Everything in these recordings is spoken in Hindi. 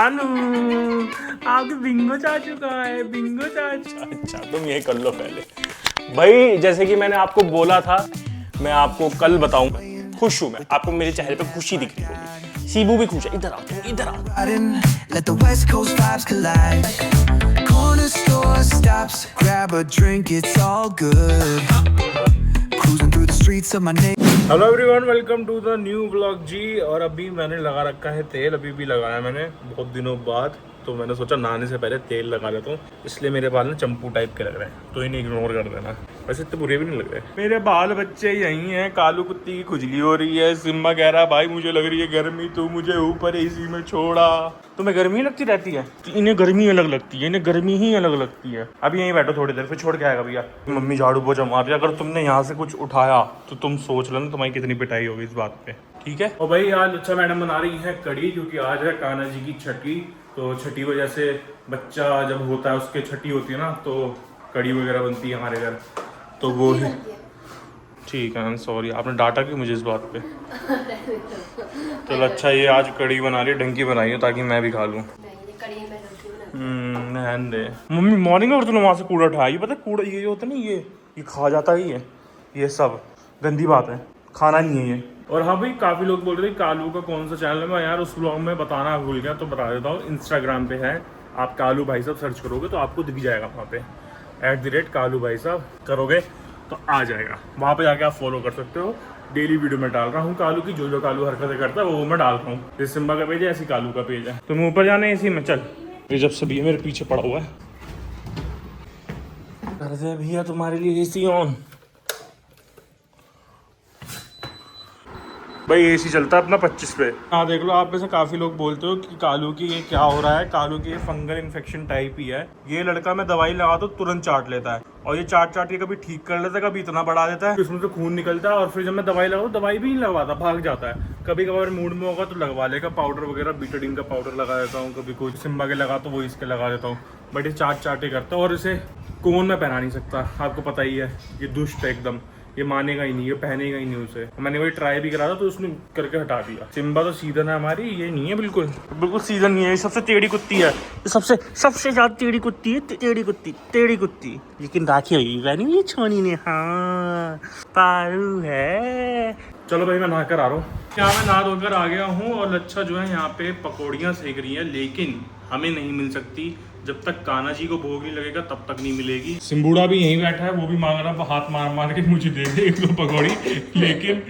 कालू आपके बिंगो चाचू कहाँ है? बिंगो चाचू। अच्छा तुम ये कर लो पहले भाई। जैसे कि मैंने आपको बोला था मैं आपको कल बताऊंगा। खुश हूँ मैं, आपको मेरे चेहरे पे खुशी दिख रही होगी। सीबू भी खुश है। इधर आओ तुम, इधर आओ। Let the West Coast vibes collide. Corner store stops, grab a drink, it's all good. Cruising through the streets of my neighborhood. Hello everyone, welcome to the new blog जी। और अभी मैंने लगा रखा है तेल। अभी भी लगाया मैंने बहुत दिनों बाद, तो मैंने सोचा नहाने से पहले तेल लगा लेता हूँ। इसलिए मेरे बाल ना चंपू टाइप के लग रहे हैं, तो इन्हें इग्नोर कर देना। वैसे इतने बुरे भी नहीं लग रहे। मेरे बाल बच्चे यही हैं। कालू कुत्ती की खुजली हो रही है। सिम्बा कह रहा भाई मुझे लग रही है गर्मी, तू मुझे ऊपर एसी में छोड़ा। तुम्हें गर्मी लगती रहती है? इन्हें गर्मी अलग लगती है, इन्हें गर्मी ही अलग लगती है। अभी यहीं बैठो थोड़ी देर, फिर छोड़ के आएगा भैया। मम्मी झाड़ू पोछा मार रही है। अगर तुमने यहाँ से कुछ उठाया तो तुम सोच लेना तुम्हारी कितनी पिटाई होगी इस बात पे, ठीक है? और भाई आज अच्छा मैडम बना रही है कड़ी, क्योंकि आज है कान्हा जी की छठी। तो छठी वजह से बच्चा जब होता है उसके छठी होती है ना, तो कड़ी वगैरह बनती है हमारे घर। तो वो ही ठीक है। सॉरी, आपने डांटा क्यों मुझे इस बात पे? चलो अच्छा, ये आज कड़ी बना रही है, ढंग की बनाई है ताकि मैं भी खा लूँ। नहन दे मम्मी। मॉर्निंग में और तुमने वहाँ से कूड़ा उठाया। ये पता है कूड़ा ये होता है ना, ये खा जाता ही है। ये सब गंदी बात है, खाना नहीं है ये। और हाँ भाई, काफ़ी लोग बोल रहे थे कालू का कौन सा चैनल है। मैं यार उस ब्लॉग में बताना भूल गया, तो बता देता हूँ। इंस्टाग्राम पे है, आप कालू भाई साहब सर्च करोगे तो आपको दिख जाएगा। वहाँ पे @कालू भाई साहब करोगे तो आ जाएगा। वहाँ पे जाके आप फॉलो कर सकते हो। डेली वीडियो में डाल रहा हूँ कालू की, जो कालू हरकतें करता है वो मैं डाल रहा हूँ। जैसे सिम्बा का पेज है ऐसी कालू का पेज है। तुम्हें ऊपर जाना है इसी में, चल। ये जब से भैया मेरे पीछे पड़ा हुआ है। कर दे भैया तुम्हारे लिए एसी ऑन। भाई एसी चलता है अपना 25 पे। हाँ देख लो, आप में से काफ़ी लोग बोलते हो कि कालू की ये क्या हो रहा है। कालू की ये फंगल इन्फेक्शन टाइप ही है। ये लड़का मैं दवाई लगा तो तुरंत चाट लेता है, और ये चाट के कभी ठीक कर लेता है, कभी इतना बढ़ा देता है उसमें से खून निकलता है। और फिर जब मैं दवाई लगाऊँ, दवाई भी नहीं लगवाता, भाग जाता है। कभी कभार मूड में होगा तो लगवा लेगा पाउडर वगैरह, बीटाडीन का पाउडर लगा देता हूँ। कभी कोई सिम्बा के लगा तो वो इसके लगा देता हूँ। बट ये चाटे करता है, और इसे कोन में पहना नहीं सकता, आपको पता ही है। ये दुष्ट है एकदम, ये मानेगा ही नहीं, ये पहनेगा ही नहीं उसे। मैंने वही ट्राई भी करा था तो उसने करके हटा दिया। सिम्बा तो सीधन है हमारी, ये नहीं है बिल्कुल सीधन नहीं है। ये सबसे टेढ़ी कुत्ती है, सबसे ज्यादा टेढ़ी कुत्ती है। टेढ़ी कुत्ती लेकिन राखी हुई ये छोनी ने। हाँ पारू है। चलो भाई मैं नहा कर आ रहा हूँ। क्या मैं नहा धोकर आ गया हूँ, और लच्छा जो है यहाँ पे पकौड़ियाँ सेक रही है, लेकिन हमें नहीं मिल सकती। जब तक कान्हा जी को भोग नहीं लगेगा तब तक नहीं मिलेगी। सिम्बूड़ा भी यहीं बैठा है, वो भी मांग रहा है हाथ मार के मुझे दे दे 1-2 पकौड़ी। लेकिन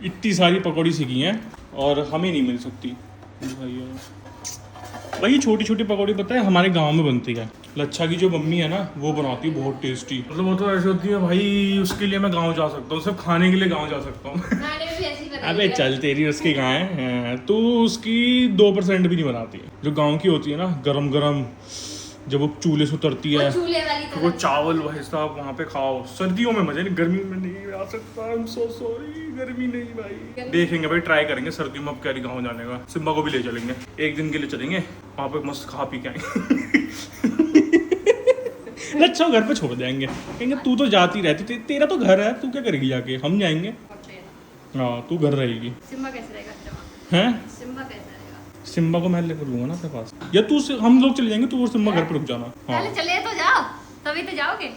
इतनी सारी पकौड़ी सीखी हैं और हमें नहीं मिल सकती। भाई छोटी छोटी पकौड़ी पता है हमारे गांव में बनती है। लच्छा की जो मम्मी है ना, वो बनाती है बहुत टेस्टी। मतलब वो तो ऐसी होती है भाई, उसके लिए मैं गाँव जा सकता हूँ, सिर्फ खाने के लिए गाँव जा सकता हूँ। अबे चल, तेरी उसकी गाय है, तू उसकी 2% भी नहीं बनाती है। जो गांव की होती है ना, गरम गरम, जब वो चूल्हे से उतरती है, तो वो चावल भाई साहब वहाँ पे खाओ। सर्दियों में मजे नहीं, गर्मी में नहीं आ सकता। I'm so sorry, गर्मी नहीं भाई। देखेंगे भाई, ट्राई करेंगे सर्दियों में अब क्या गाँव जाने का। सिम्बा को भी ले चलेंगे, एक दिन के लिए चलेंगे, वहाँ पे मस्त खा पी के आएंगे। अच्छा घर पे छोड़ देंगे, कहेंगे तू तो जाती रहती, तेरा तो घर है, तू क्या करेगी जाके, हम जाएंगे। हाँ तू घर रहेगी। सिम्बा कैसे रहेगा? हैं? सिम्बा कैसे रहेगा? सिम्बा को मैं लेकर लूंगा ना अपने पास, या तू हम लोग चले जाएंगे, तू और सिम्बा घर पे रुक जाना। हाँ पहले चले तो जाओ, तभी तो जाओगे।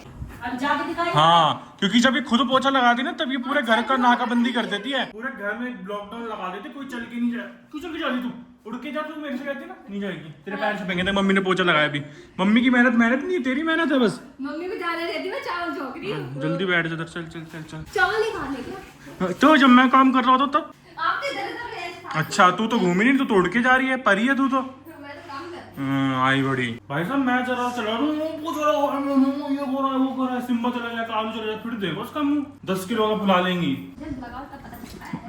अब जाके दिखाई। हाँ, क्योंकि जब ये खुद पोछा लगाती ना, तब ये पूरे घर का नाकाबंदी कर देती है। पूरे घर में लॉकडाउन लगा देती, कोई चल के नहीं जाए। तू चल के जा रही, तू उड़ के जा, तू मेरे से कहती ना नहीं जाएगी, तेरे पैर छपेंगे। तो मम्मी ने पोछा लगाया भी। मम्मी की मेहनत नहीं है, तेरी मेहनत है बस। मम्मी को जाने देती, मैं चावल झोंक रही हूँ। जल्दी बैठ जा, चल चल चल चल। चावल ही खाने क्या? तो जब मैं काम कर रहा था तब। आपके इधर गए। अच्छा तू तो घूमी नहीं, तो तोड़ के जा रही है, परी है तू तो। मैं तो काम कर। आई बड़ी भाई साहब, मैं चला रहा हूँ, ये हो रहा है, वो कर रहा है। सिम्बा चला गया, कालू चला गया, फिर देखो उसका मुंह 10 किलो का फुला लेंगी। लगाओ तब पता चलता है।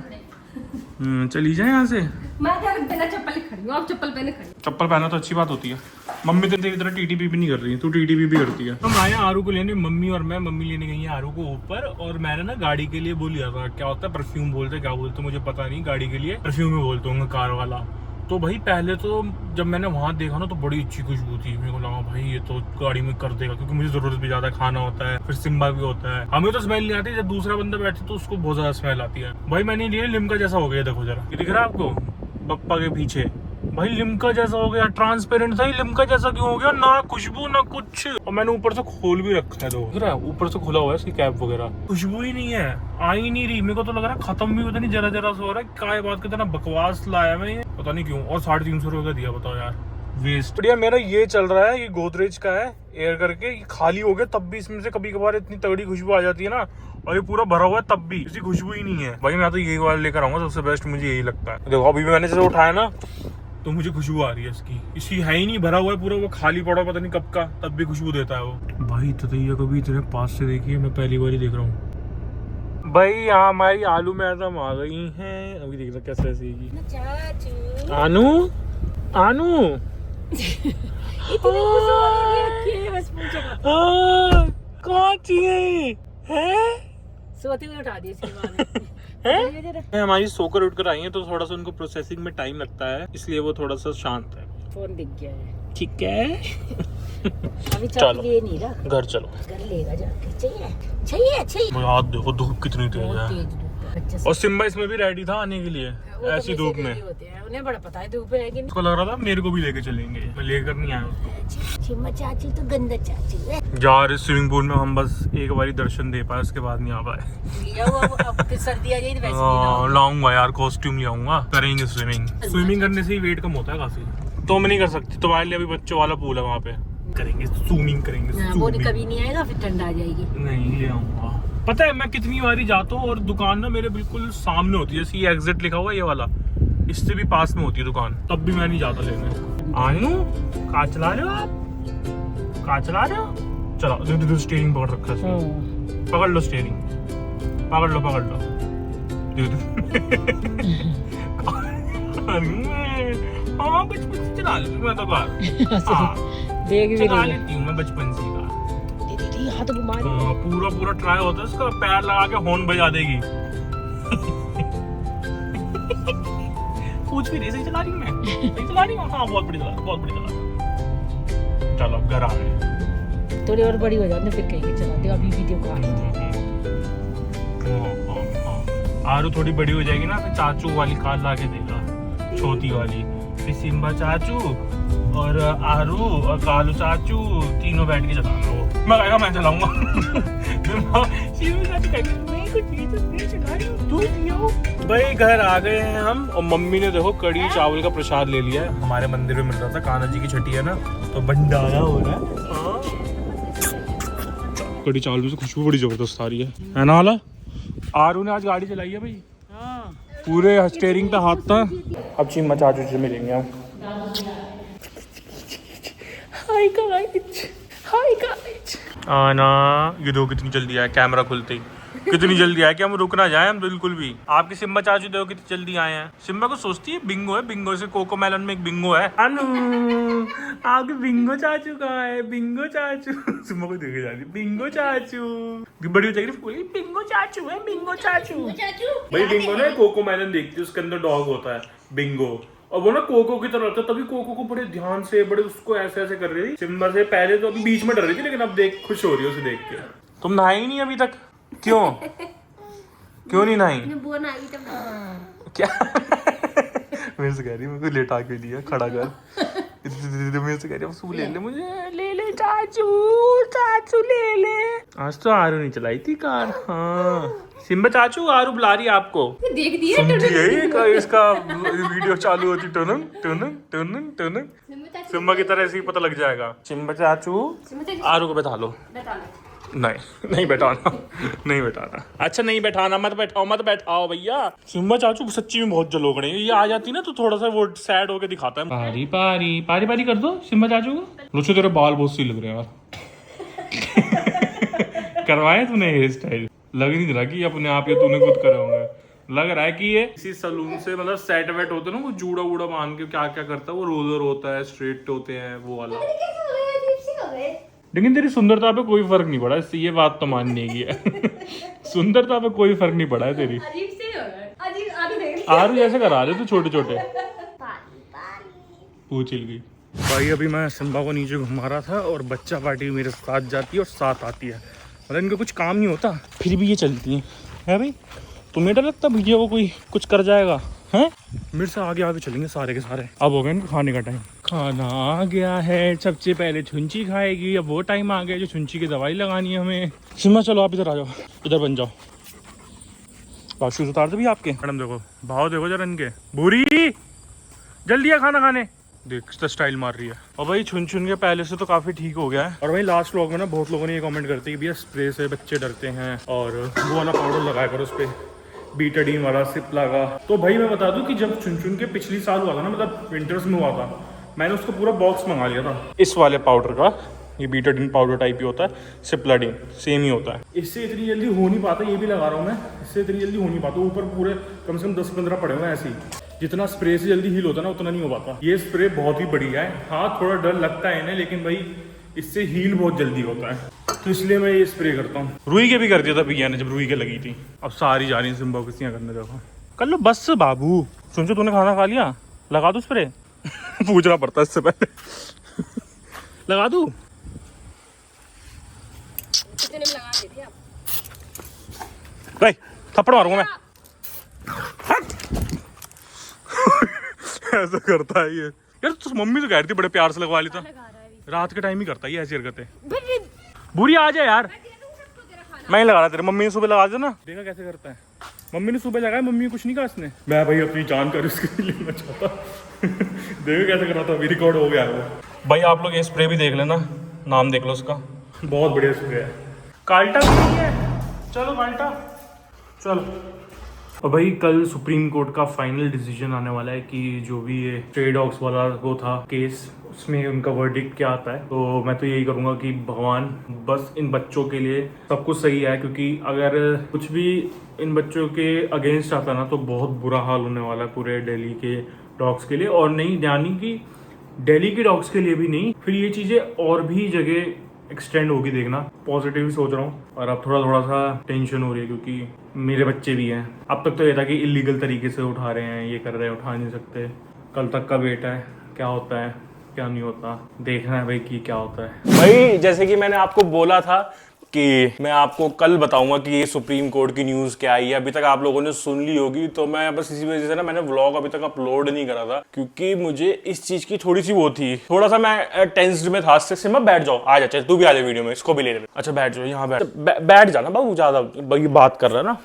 चली जाए यहाँ से। मैं क्या बिना चप्पल खड़ी हूँ, आप चप्पल पहने खड़ी। चप्पल पहना तो अच्छी बात होती है। मम्मी तो तेरी तरह टीटीपी भी नहीं कर रही, तू टीटीपी भी करती है। हम आए आरू को लेने, मम्मी और मैं। मम्मी लेने गई है आरू को ऊपर, और मैंने ना गाड़ी के लिए वो लिया था, क्या होता है परफ्यूम बोलते, क्या बोलते मुझे पता नहीं, गाड़ी के लिए परफ्यूम ही बोलते होंगे, कार वाला। तो भाई पहले तो जब मैंने वहाँ देखा ना, तो बड़ी अच्छी खुशबू थी। मेरे को लगा भाई ये तो गाड़ी में कर देगा, क्योंकि मुझे जरूरत भी ज्यादा, खाना होता है, फिर सिम्बा भी होता है। हमें तो स्मेल नहीं आती, जब दूसरा बंदा बैठे तो उसको बहुत ज्यादा स्मेल आती है। भाई मैंने लिए लिम्का जैसा हो गया, देखो जरा, ये दिख रहा है आपको? पप्पा के पीछे भाई लिम्का जैसा हो गया, ट्रांसपेरेंट था ही, लिम्का जैसा क्यों हो गया? ना खुशबू ना कुछ। और मैंने ऊपर से खोल भी रखा है, तो ऊपर से खुला हुआ है इसकी कैप वगैरह, खुशबू ही नहीं है, आ ही नहीं रही। मेरे को तो लग रहा है खत्म भी पता नहीं, जरा जरा सा हो रहा है। क्या बात की तरह बकवास लाया मैं ये, पता नहीं क्यों। और 350 रुपये का दिया, बताओ यार, वेस्ट। बढ़िया मेरा ये चल रहा है, ये गोदरेज का है एयर करके, ये खाली हो गया तब भी इसमें से कभी कभार इतनी तगड़ी खुशबू आ जाती है ना, और ये पूरा भरा हुआ है तब भी इसकी खुशबू ही नहीं है। भाई मैं तो यही वाला लेकर आऊंगा, सबसे बेस्ट मुझे यही लगता है। देखो अभी भी मैंने जैसे उठाया ना, तो मुझे खुशबू आ रही है इसकी। इसकी है ही नहीं, भरा हुआ है पूरा, वो खाली पड़ा पता नहीं कब का, तब भी खुशबू देता है वो। भाई ततैया कभी इतने पास से देखी है, मैं पहली बार ही देख रहा हूँ। भाई यहाँ हमारी आलू मैडम आ गई हैं, अभी देख रहा कैसे ऐसी। आनू आनू कौन चाहिए सोते हुए उठा दिया हमारी सोकर उठकर आई है, तो थोड़ा सा उनको प्रोसेसिंग में टाइम लगता है, इसलिए वो थोड़ा सा शांत है। फोन दिख गया है, ठीक है। अभी चलो लिए नहीं रहा, घर चलो, घर लेगा जाके। चाहिए याद देखो धूप कितनी तेज है, तेज धूप है। और सिम्बा इसमें भी रेडी था आने के लिए ऐसी धूप में। उन्हें बड़ा पता है धूप है कि उसको लग रहा था मेरे को भी लेके चलेंगे, मैं लेकर नहीं आया उसको। चिम्मा चाचू तो गंदा चाचू है यार इस स्विमिंग पूल में हम बस एक बारी दर्शन दे पाए, उसके बाद नहीं आ पाए। लिया हुआ, अब सर्दी आ जाएगी तो वैसे लाऊंगा यार, कॉस्ट्यूम ले आऊंगा, करेंगे स्विमिंग। स्विमिंग करने से ही वेट कम होता है काफी। तुम नहीं कर सकती, तुम्हारे लिए अभी बच्चों वाला पूल है वहाँ पे, करेंगे स्विमिंग करेंगे। वो कभी नहीं आएगा, फिर ठंडा आ जाएगी। नहीं ले आऊंगा। पता है मैं कितनी बारी जाता हूँ, और दुकान ना मेरे बिल्कुल सामने होती है, जैसे ये एग्जिट लिखा हुआ है ये वाला, इससे भी पास में होती है दुकान, तब भी मैं नहीं जाता लेने। आनू कहाँ चला रहे हो आप, कहाँ चला रहे हो? चलो स्टीयरिंग पकड़ रखा है, पकड़ लो स्टीयरिंग, पकड़ लो पकड़ लो। हाँ बचपन से चला लेती हूँ मैं तो कार, चला लेती हूँ मैं बचपन से कार। हाथ घुमा पूरा पूरा ट्राई होता है उसका, पैर लगा के हॉर्न बजा देगी। पूछ भी नहीं, सही चला रही हूँ मैं, सही चला रही हूँ। हाँ बहुत बड़ी चला, बहुत बड़ी चला। चलो अब घर आ गए, थोड़ी और बड़ी हो जाती फिर कहेंगे चला दे, अभी वीडियो को आरू थोड़ी बड़ी हो जाएगी ना, फिर चाचू वाली कार ला के देगा, छोटी वाली। फिर सिम्बा चाचू और आरू और कालू चाचू तीनों बैठ के चलाना। वो मैं कहेगा मैं चलाऊंगा। भाई घर आ गए हैं हम, और मम्मी ने देखो कड़ी चावल का प्रसाद ले लिया है। हमारे मंदिर में मिल रहा था, कान्हा जी की छठी है ना, तो भंडारा हो रहा है। कड़ी चावल में से खुशबू बड़ी जबरदस्त आ रही है ना हाला? आरू ने आज गाड़ी चलाई है भाई, पूरे स्टीयरिंग पे हाथ था। अब चिम्मा चाचू से मिलेंगे हम। Hi guys, hi guys. आना ये दो कितनी जल्दी आया, कैमरा खुलते ही कितनी जल्दी आया कि हम रुक ना जाए हम बिल्कुल भी। आपकी सिम्बा चाचू देखो कितनी जल्दी आए हैं। सिम्बा को सोचती है बिंगो है, बिंगो से कोको मेलन में एक बिंगो है। अनु आपके बिंगो चाचू कहाँ है, बिंगो चाचू। सिम्बा को देखे जा रही, बिंगो चाचू बड़ी हो जाएगी, बिंगो चाचू है, बिंगो चाचू। भाई बिंगो ना कोको मेलन देखती है, उसके अंदर डॉग होता है बिंगो, और वो ना कोको की तरह होता है, तभी कोको को बड़े ध्यान से बड़े उसको ऐसे ऐसे कर रही थी सिम्बा से। पहले तो अभी बीच में डर रही थी, लेकिन अब देख खुश हो रही है उसे देख के। तुम नहाई ही नहीं अभी तक, क्यों क्यों नहीं नहाई? क्या मेरे से कह रही, मेरे को लेटा के दिया खड़ा कर। मेरे से कह रही सूप ले ले, मुझे ले ले चाचू, चाचू ले ले। आज तो आरू नहीं चलाई थी कार। हाँ सिम्बा चाचू आरू बुला रही है आपको, देख दिए सुनती है इसका वीडियो चालू होती, टनन टनन टनन टनन। सिम्बा की तरह ऐसे ही पता लग जाएगा। सिम्बा चाचू आरू को बैठा लो। नहीं नहीं बैठाना, नहीं बैठाना। अच्छा नहीं बैठाना, मत बैठाओ मत बैठाओ भैया। सिम्बा चाचू सच्ची में बहुत जलोगड़े हैं, ये आ जाती ना तो थोड़ा सा वो सैड होके दिखाता है। पारी पारी पारी पारी कर दो सिम्बा चाचू को। रुचो तेरे बाल बहुत सही लग रहे हैं यार। करवाए तूने हेयर स्टाइल? लग नहीं रहा कि अपने आप ये तूने खुद करे होंगे, लग रहा है कि ये इसी सलून से मतलब सेट वेट होते ना, वो जूड़ा वूड़ा बांध के क्या क्या करता है, वो रोलर होता है, स्ट्रेट होते हैं वो वाला। लेकिन तेरी सुंदरता पे कोई फर्क नहीं पड़ा, इससे ये बात तो मानने की है। सुंदरता पे कोई फर्क नहीं पड़ा है तेरी। आरू जैसे करा रहे तू छोटे छोटे। पूछ हिल गई। भाई अभी मैं सिम्बा को नीचे घुमा रहा था, और बच्चा पार्टी मेरे साथ जाती है और साथ आती है, मतलब इनका कुछ काम नहीं होता फिर भी ये चलती है भाई। तुम्हें डर लगता भैया वो कोई कुछ कर जाएगा? हैं मेरे से आगे आगे चलेंगे सारे के सारे। अब हो गया इनका खाने का टाइम, खाना आ गया है। सबसे पहले छुंची खाएगी, अब वो टाइम आ गया जो छुंची की दवाई लगानी है हमें। सिम्मा चलो आप इधर आ जाओ, इधर बन जाओ। शूज उतार दो भी आपके। मैडम देखो भाव देखो जरा इनके, भूरी जल्दी है खाना खाने, देख स्टाइल मार रही है। और भाई छुन छुन के पहले से तो काफी ठीक हो गया है। और भाई लास्ट व्लॉग में ना बहुत लोगों ने ये कमेंट करते हैं कि भैया स्प्रे से बच्चे डरते हैं और वो वाला पाउडर लगाया करो उस पर, बीटाडीन वाला सिप लगा। तो भाई मैं बता दूं कि जब चुन चुन के पिछली साल हुआ था ना, मतलब विंटर्स में हुआ था, मैंने उसको पूरा बॉक्स मंगा लिया था इस वाले पाउडर का। ये बीटाडीन पाउडर टाइप ही होता है, सिप्लाडीन सेम ही होता है। इससे इतनी जल्दी हो नहीं पाता, ये भी लगा रहा हूँ मैं, इससे इतनी जल्दी हो नहीं पाता। ऊपर पूरे कम से कम 10-15 पड़े हुए हैं ऐसे ही। जितना स्प्रे से जल्दी हील होता है ना उतना नहीं हो पाता। ये स्प्रे बहुत ही बढ़िया है। हाँ थोड़ा डर लगता है इन्हें, लेकिन भाई इससे हील बहुत जल्दी होता है, तो इसलिए मैं ये स्प्रे करता हूँ। रुई के भी कर दिया था भैया ने जब रुई के लगी थी। अब सारी जा रही हैं सिम्बा किस्तियाँ करने। देखो कर लो बस बाबू। सुन तूने खाना खा लिया, लगा दूँ स्प्रे पूछना पड़ता है इससे पहले लगा दूँ? भाई थप्पड़ मारूंगा मैं ऐसा करता है ये यार। तो मम्मी तो कह रही थी बड़े प्यार से लगवा ली था, रात के टाइम ही करता है ये ऐसी हरकतें। बुरी आ जाए यार, मैं ही लगा रहा तेरे, मम्मी ने सुबह लगा दिया ना, देखा कैसे करता है। मम्मी ने सुबह लगाया, मम्मी ने कुछ नहीं कहा इसने। मैं भाई अपनी जान का रिस्क नहीं लेना चाहता देखो कैसे कर रहा था, रिकॉर्ड हो गया वो। भाई आप लोग ये स्प्रे भी देख लेना, नाम देख लो उसका, बहुत बढ़िया स्प्रे है। काल्टा भी नहीं है, चलो काल्टा चलो। और भाई कल सुप्रीम कोर्ट का फाइनल डिसीजन आने वाला है कि जो भी ये स्ट्रे डॉग्स वाला वो था केस, उसमें उनका वर्डिक्ट क्या आता है। तो मैं तो यही करूँगा कि भगवान बस इन बच्चों के लिए सब कुछ सही है, क्योंकि अगर कुछ भी इन बच्चों के अगेंस्ट आता ना तो बहुत बुरा हाल होने वाला है पूरे दिल्ली के डॉग्स के लिए। और नहीं यानी कि दिल्ली के डॉग्स के लिए भी नहीं, फिर ये चीज़ें और भी जगह एक्सटेंड होगी, देखना। पॉजिटिव सोच रहा हूँ। और अब थोड़ा सा टेंशन हो रही है क्योंकि मेरे बच्चे भी हैं। अब तक तो ये था कि इलीगल तरीके से उठा रहे हैं, ये कर रहे हैं, उठा नहीं सकते। कल तक का वेट है, क्या होता है क्या नहीं होता, देखना है भाई कि क्या होता है। भाई जैसे कि मैंने आपको बोला था कि मैं आपको कल बताऊंगा कि ये सुप्रीम कोर्ट की न्यूज़ क्या आई है। अभी तक आप लोगों ने सुन ली होगी, तो मैं बस इसी वजह से ना मैंने व्लॉग अभी तक अपलोड नहीं करा था, क्योंकि मुझे इस चीज़ की थोड़ी सी वो थी, थोड़ा सा मैं टेंस्ड में था। सिम्मा बैठ जाओ, आ जा, तू भी आ जा वीडियो में, इसको भी ले ले। अच्छा बैठ जाओ, यहाँ बैठ जाना बाबू, ज़्यादा भाई बात कर रहा है ना।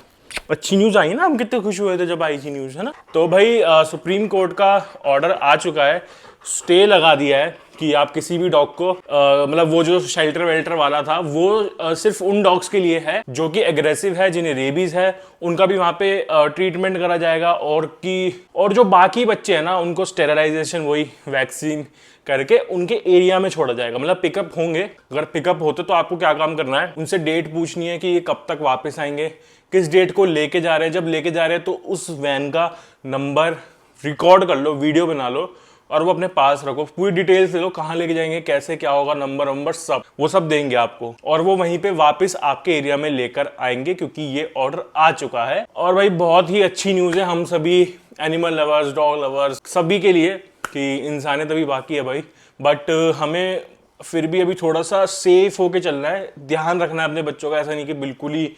अच्छी न्यूज़ आई ना, हम कितने खुश हुए थे जब आई थी न्यूज़, है ना। तो भाई सुप्रीम कोर्ट का ऑर्डर आ चुका है, स्टे लगा दिया है कि आप किसी भी डॉग को मतलब वो जो शेल्टर वेल्टर वाला था वो सिर्फ उन डॉग्स के लिए है जो कि एग्रेसिव है, जिन्हें रेबीज है, उनका भी वहाँ पे ट्रीटमेंट करा जाएगा। और जो बाकी बच्चे हैं ना उनको स्टेरलाइजेशन, वही वैक्सीन करके उनके एरिया में छोड़ा जाएगा। मतलब पिकअप होंगे, अगर पिकअप होते तो आपको क्या काम करना है, उनसे डेट पूछनी है कि ये कब तक वापस आएंगे, किस डेट को लेके जा रहे हैं। जब लेके जा रहे हैं तो उस वैन का नंबर रिकॉर्ड कर लो, वीडियो बना लो और वो अपने पास रखो। पूरी डिटेल्स दे दो, कहाँ लेके जाएंगे, कैसे क्या होगा, नंबर सब, वो सब देंगे आपको। और वो वहीं पे वापस आपके एरिया में लेकर आएंगे, क्योंकि ये ऑर्डर आ चुका है। और भाई बहुत ही अच्छी न्यूज़ है हम सभी एनिमल लवर्स, डॉग लवर्स, सभी के लिए, कि इंसानियत अभी बाकी है भाई। बट हमें फिर भी अभी थोड़ा सा सेफ होके चलना है, ध्यान रखना है अपने बच्चों का। ऐसा नहीं कि बिल्कुल ही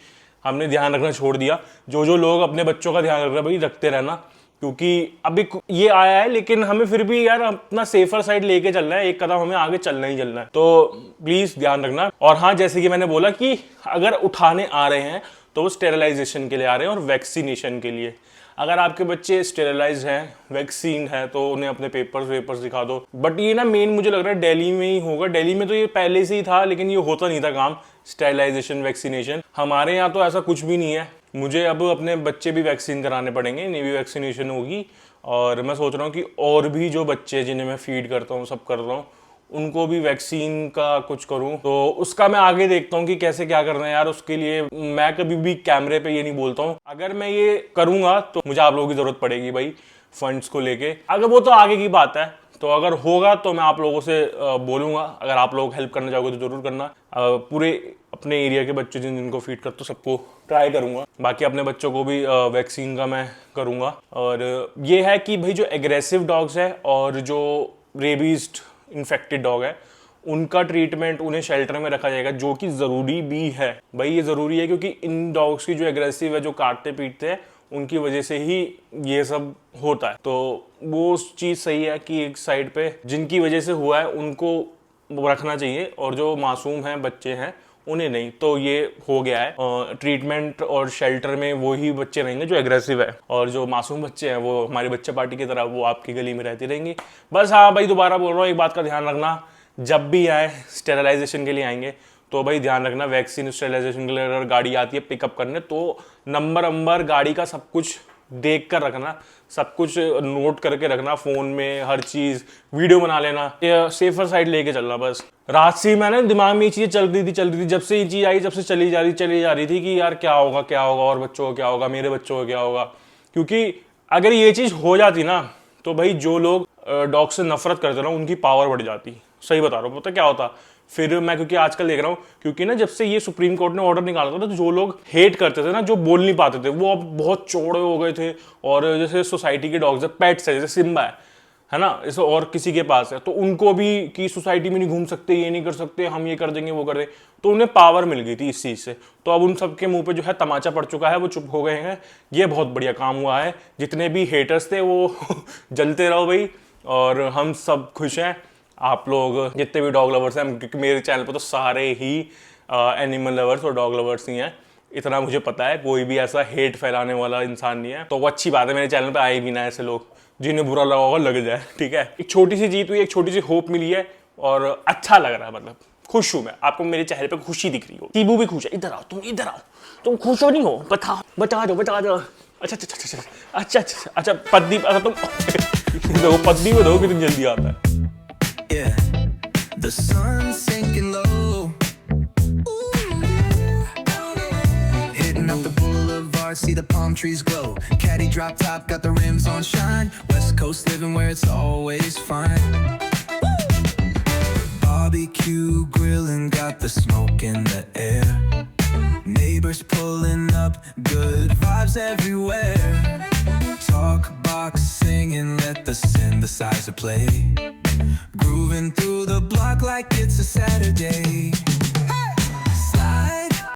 हमने ध्यान रखना छोड़ दिया। जो लोग अपने बच्चों का ध्यान रख रहे हैं भाई, रखते रहना, क्योंकि अभी ये आया है, लेकिन हमें फिर भी यार अपना सेफर साइड लेके चलना है, एक कदम हमें आगे चलना ही चलना है। तो प्लीज ध्यान रखना। और हाँ, जैसे कि मैंने बोला कि अगर उठाने आ रहे हैं तो वो स्टेरलाइजेशन के लिए आ रहे हैं और वैक्सीनेशन के लिए। अगर आपके बच्चे स्टेरलाइज हैं, वैक्सीन है, तो उन्हें अपने पेपर्स दिखा दो। बट ये ना मेन मुझे लग रहा है दिल्ली में ही होगा। दिल्ली में तो ये पहले से ही था, लेकिन ये होता नहीं था काम, स्टेरलाइजेशन, वैक्सीनेशन। हमारे यहाँ तो ऐसा कुछ भी नहीं है। मुझे अब अपने बच्चे भी वैक्सीन कराने पड़ेंगे, इन्हें भी वैक्सीनेशन होगी। और मैं सोच रहा हूँ कि और भी जो बच्चे जिन्हें मैं फीड करता हूँ, सब करता हूँ, उनको भी वैक्सीन का कुछ करूं। तो उसका मैं आगे देखता हूं कि कैसे क्या करना है यार। उसके लिए मैं कभी भी कैमरे पे ये नहीं बोलता हूं। अगर मैं ये करूंगा तो मुझे आप लोगों की जरूरत पड़ेगी भाई, फंड्स को लेके। अगर वो तो आगे की बात है, तो अगर होगा तो मैं आप लोगों से बोलूंगा। अगर आप लोग हेल्प करना चाहोगे तो जरूर करना। पूरे अपने एरिया के बच्चे जिनको फीड करते हो सबको ट्राई करूंगा। बाकी अपने बच्चों को भी वैक्सीन का मैं करूंगा। और ये है कि भाई जो एग्रेसिव डॉग्स है और जो रेबीज्ड इन्फेक्टेड डॉग है, उनका ट्रीटमेंट उन्हें शेल्टर में रखा जाएगा, जो कि ज़रूरी भी है भाई। ये ज़रूरी है क्योंकि इन डॉग्स की जो एग्रेसिव है, जो काटते पीटते हैं, उनकी वजह से ही ये सब होता है। तो वो चीज़ सही है कि एक साइड पे जिनकी वजह से हुआ है उनको रखना चाहिए, और जो मासूम हैं, बच्चे हैं, उन्हें नहीं। तो ये हो गया है। ट्रीटमेंट और शेल्टर में वही बच्चे रहेंगे जो एग्रेसिव है, और जो मासूम बच्चे हैं वो हमारी बच्चा पार्टी की तरह वो आपकी गली में रहती रहेंगी। बस हाँ भाई, दोबारा बोल रहा हूँ, एक बात का ध्यान रखना, जब भी आए स्टेरलाइजेशन के लिए आएंगे तो भाई ध्यान रखना, वैक्सीन स्टेरलाइजेशन के लिए अगर गाड़ी आती है पिकअप करने तो नंबर गाड़ी का सब कुछ देख कर रखना, सब कुछ नोट करके रखना, फोन में हर चीज वीडियो बना लेना, सेफर साइड लेके चलना। बस रात से मैंने दिमाग में ये चीजें चल रही थी, जब से ये चीज आई, जब से चली जा रही थी कि यार क्या होगा और बच्चों को क्या होगा, मेरे बच्चों को क्या होगा। क्योंकि अगर ये चीज हो जाती ना तो भाई जो लोग डॉग से नफरत करते ना उनकी पावर बढ़ जाती। सही बता रहा हूँ, पता क्या होता फिर मैं, क्योंकि आजकल देख रहा हूँ, क्योंकि ना जब से ये सुप्रीम कोर्ट ने ऑर्डर निकाला था तो जो लोग हेट करते थे ना, जो बोल नहीं पाते थे, वो अब बहुत चौड़े हो गए थे। और जैसे सोसाइटी के डॉग्स है, पेट्स है, जैसे सिम्बा है ना, इसे और किसी के पास है तो उनको भी कि सोसाइटी में नहीं घूम सकते, ये नहीं कर सकते, हम ये कर देंगे वो कर देंगे, तो उन्हें पावर मिल गई थी इस चीज़ से। तो अब उन सबके मुंह पे जो है तमाचा पड़ चुका है, वो चुप हो गए हैं। ये बहुत बढ़िया काम हुआ है। जितने भी हेटर्स थे वो जलते रहो भाई, और हम सब खुश हैं। आप लोग जितने भी डॉग लवर्स हैं, क्योंकि मेरे चैनल पर तो सारे ही एनिमल लवर्स और डॉग लवर्स ही हैं, इतना मुझे पता है, कोई भी ऐसा हेट फैलाने वाला इंसान नहीं है। तो वो अच्छी बात है, मेरे चैनल पे आए भी ना ऐसे लोग, जिन्हें बुरा लगा होगा लग जाए, ठीक है। एक छोटी सी जीत हुई, एक छोटी सी होप मिली है, और अच्छा लग रहा है, मतलब खुश हूं मैं। आपको मेरे चेहरे पे खुशी दिख रही हो, टीबू भी खुश है। इधर आओ, तुम खुश हो नहीं हो, बता दो। अच्छा पद्दी, तुम देखो पद्दी में दो कितनी जल्दी आता है। Yeah, the sun's sinking low. Hitting up the boulevard, see the palm trees glow. Caddy drop top, got the rims on shine. West Coast living where it's always fine. Barbecue grilling, got the smoke in the air. Neighbors pulling up, good vibes everywhere. Talk box singing, let the synthesizer play. Grooving through the block like it's a Saturday.